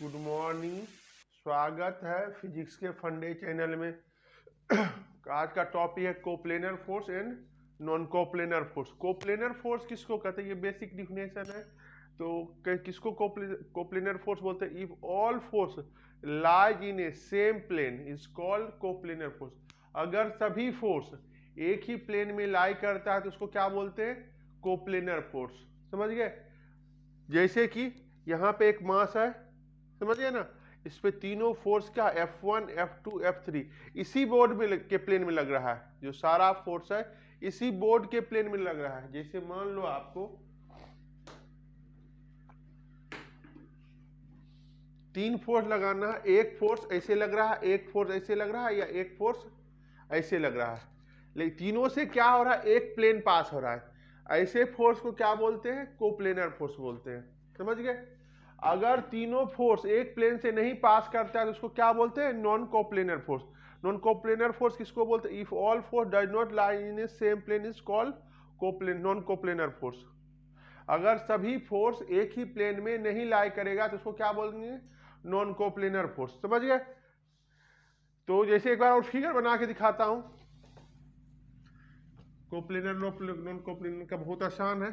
Good morning. स्वागत है physics के फंडे चैनल में। आज का टॉपिक है coplanar force and non coplanar force. Coplanar force किसको कहते हैं, ये बेसिक डिफिनेशन है। तो किसको कोप्लेनर फोर्स बोलते हैं? If all force lies in a same plane is called coplanar force. अगर सभी फोर्स एक ही प्लेन में लाई करता है तो उसको क्या बोलते हैं? Coplanar force. समझ गए? जैसे कि यहाँ पे एक मास है, समझिए ना, इस पे तीनों फोर्स का F1, F2, F3 इसी बोर्ड में के प्लेन में लग रहा है। जो सारा फोर्स है इसी बोर्ड के प्लेन में लग रहा है। जैसे मान लो आपको तीन फोर्स लगाना है, एक फोर्स ऐसे लग रहा है, एक फोर्स ऐसे लग रहा है, या एक फोर्स ऐसे लग रहा है, लेकिन तीनों से क्या हो रहा है? एक प्लेन पास हो रहा है। ऐसे फोर्स को क्या बोलते हैं? कोप्लेनर फोर्स बोलते हैं। समझ गए? अगर तीनों फोर्स एक प्लेन से नहीं पास करता है तो उसको क्या बोलते हैं? Non coplanar force. Non coplanar force किसको बोलते हैं? If all force does not lie in a same plane is called non coplanar force. अगर सभी फोर्स एक ही प्लेन में नहीं लाई करेगा तो उसको क्या बोलेंगे? Non coplanar force. समझ गए? तो जैसे एक बार और फिगर बना के दिखाता हूं। कोप्लेनर नॉन कोप्लेनर का बहुत आसान है।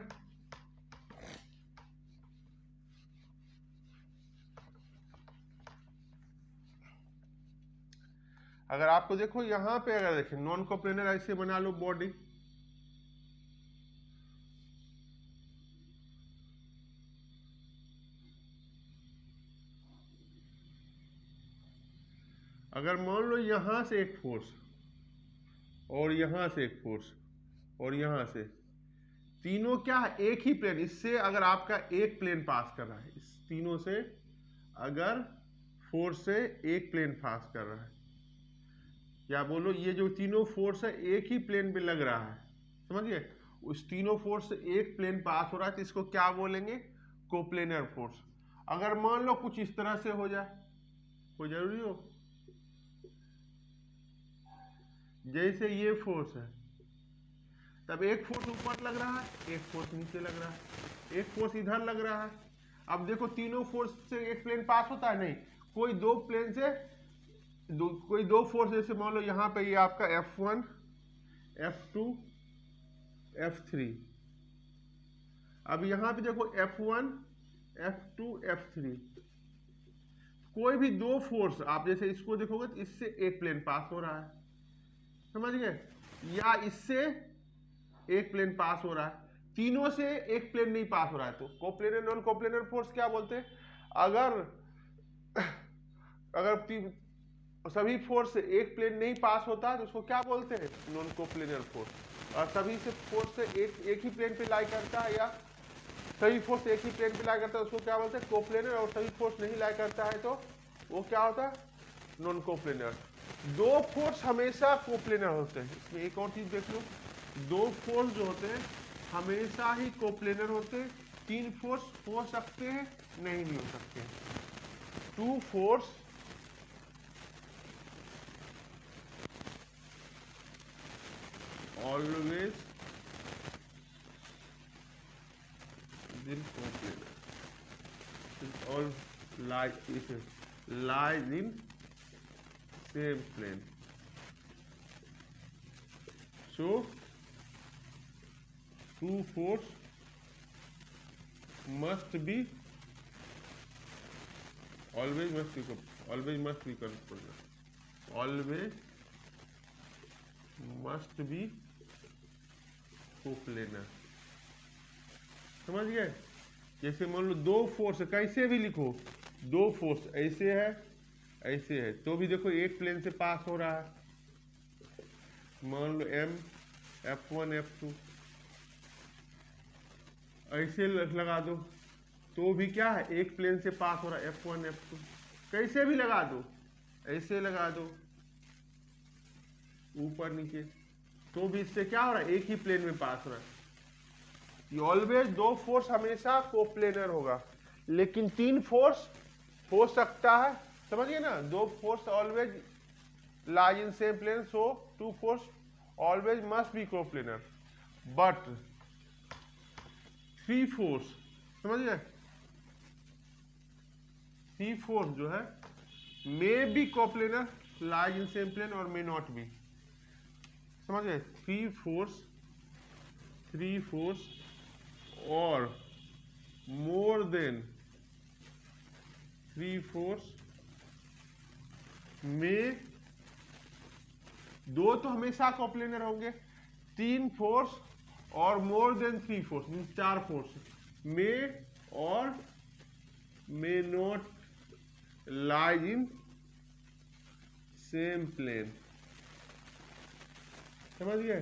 अगर आपको देखो यहां पे, अगर देखें नॉन कोप्लेनर ऐसे बना लो बॉडी, अगर मान लो यहां से एक फोर्स और यहां से एक फोर्स और यहां से, तीनों क्या है? एक ही प्लेन। इससे अगर आपका एक प्लेन पास कर रहा है, इस तीनों से अगर फोर्स से एक प्लेन पास कर रहा है, या बोलो ये जो तीनों फोर्स है एक ही प्लेन पे लग रहा है, समझिए, उस तीनों फोर्स से एक प्लेन पास हो रहा है तो इसको क्या बोलेंगे? Coplanar force. अगर मान लो कुछ इस तरह से हो जाए, कोई जरूरी हो, जैसे ये फोर्स है, तब एक फोर्स ऊपर लग रहा है, एक फोर्स नीचे लग रहा है, एक फोर्स इधर लग रहा है। अब देखो तीनों फोर्स से एक प्लेन पास होता है? नहीं। कोई दो प्लेन से कोई दो फोर्स, जैसे मान लो यहाँ पे ये आपका F1, F2, F3। अब यहाँ पे देखो F1, F2, F3। कोई भी दो फोर्स आप जैसे इसको देखोगे तो इससे एक प्लेन पास हो रहा है, समझ गए, या इससे एक प्लेन पास हो रहा है, तीनों से एक प्लेन नहीं पास हो रहा है, तो कोप्लेनर नॉन कोप्लेनर फोर्स क्या बोलते हैं? अगर अगर सभी फोर्स से एक प्लेन नहीं पास होता है तो उसको क्या बोलते हैं? Non coplanar force. और सभी से फोर्स से एक ही प्लेन पे लाई करता है, या सभी फोर्स एक ही प्लेन पे लाई करता है, उसको क्या बोलते हैं? कोप्लेनर। और सभी फोर्स नहीं लाई करता है तो वो क्या होता है? Non coplanar. दो फोर्स हमेशा कोप्लेनर होते हैं। इसमें एक और चीज देख लो, दो फोर्स जो होते हैं हमेशा ही कोप्लेनर होते हैं। तीन फोर्स हो सकते हैं, नहीं हो सकते हैं। Two force always in coplanar. It all lies in same plane. So two force must be always must be coplanar. Always must be coplanar. समझ गए? जैसे मान लो दो फोर्स, कैसे भी लिखो, दो फोर्स ऐसे है ऐसे है, तो भी देखो एक प्लेन से पास हो रहा है। मान लो M, F1, F2 ऐसे लगा दो तो भी क्या है? एक प्लेन से पास हो रहा है, F1, F2। कैसे भी लगा दो, ऐसे लगा दो, ऊपर नीचे, तो भी इससे क्या हो रहा है? एक ही प्लेन में पास हो रहा है। ऑलवेज दो फोर्स हमेशा कोप्लेनर होगा, लेकिन तीन फोर्स हो सकता है, समझिए ना, दो force always lie in same plane, so two force always must be coplanar, but three force, समझिए, थ्री फोर्स जो है may be coplanar lies in same plane और मे नॉट बी। समझ गए? थ्री फोर्स और मोर देन थ्री फोर्स में दो तो हमेशा कोप्लेनर होंगे, तीन फोर्स और more than three force mean चार फोर्स में और may not lies in same plane. समझ गए?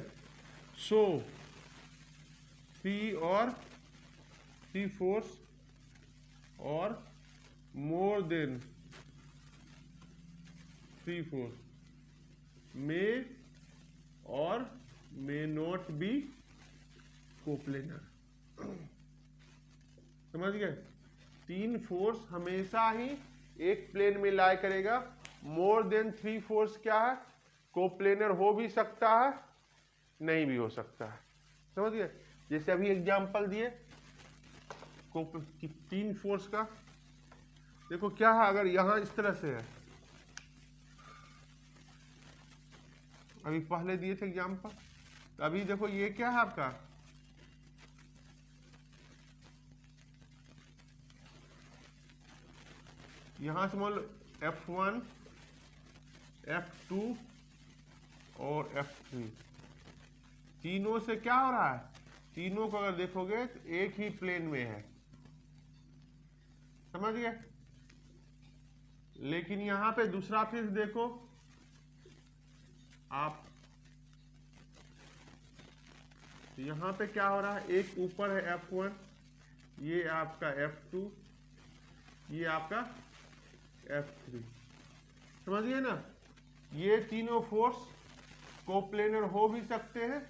सो थ्री फोर्स और मोर देन थ्री फोर्स में और मे नॉट बी कोप्लेनर। समझ गए? तीन फोर्स हमेशा ही एक प्लेन में लाई करेगा। मोर देन थ्री फोर्स क्या है? कोप्लेनर हो भी सकता है, नहीं भी हो सकता है। समझ गए? जैसे अभी एग्जांपल दिए तीन फोर्स का। देखो क्या है, अगर यहां इस तरह से है, अभी पहले दिए थे एग्जांपल, तो अभी देखो ये क्या है आपका, यहां से मान लो F1 F2 और F3, तीनों से क्या हो रहा है? तीनों को अगर देखोगे तो एक ही प्लेन में है। समझ गए? लेकिन यहां पे दूसरा फेस देखो आप, यहां पे क्या हो रहा है? एक ऊपर है F1, ये आपका F2, ये आपका F3। समझ गए ना? ये तीनों फोर्स कोप्लेनर हो भी सकते हैं।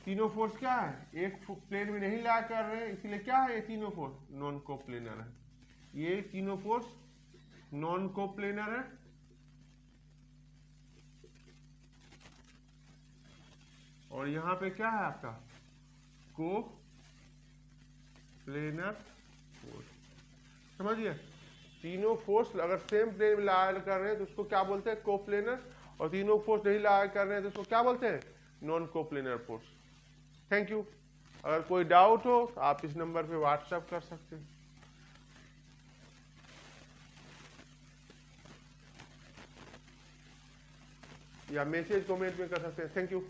तीनों फोर्स क्या है? एक प्लेन में नहीं ला कर रहे हैं, इसलिए क्या है? ये तीनों फोर्स नॉन कोप्लेनर है। ये तीनों फोर्स नॉन कोप्लेनर है। और यहां पे क्या है आपका? Coplanar force. समझ गए? तीनों फोर्स अगर सेम प्लेन में ला कर रहे हैं तो उसको क्या बोलते हैं? कोप्लेनर। और तीनों फोर्स नहीं ला कर रहे हैं तो उसको क्या बोलते हैं? Non coplanar force. Thank you. अगर कोई डाउट हो तो आप इस नंबर पे व्हाट्सएप कर सकते हैं या मैसेज कमेंट में कर सकते हैं। Thank you.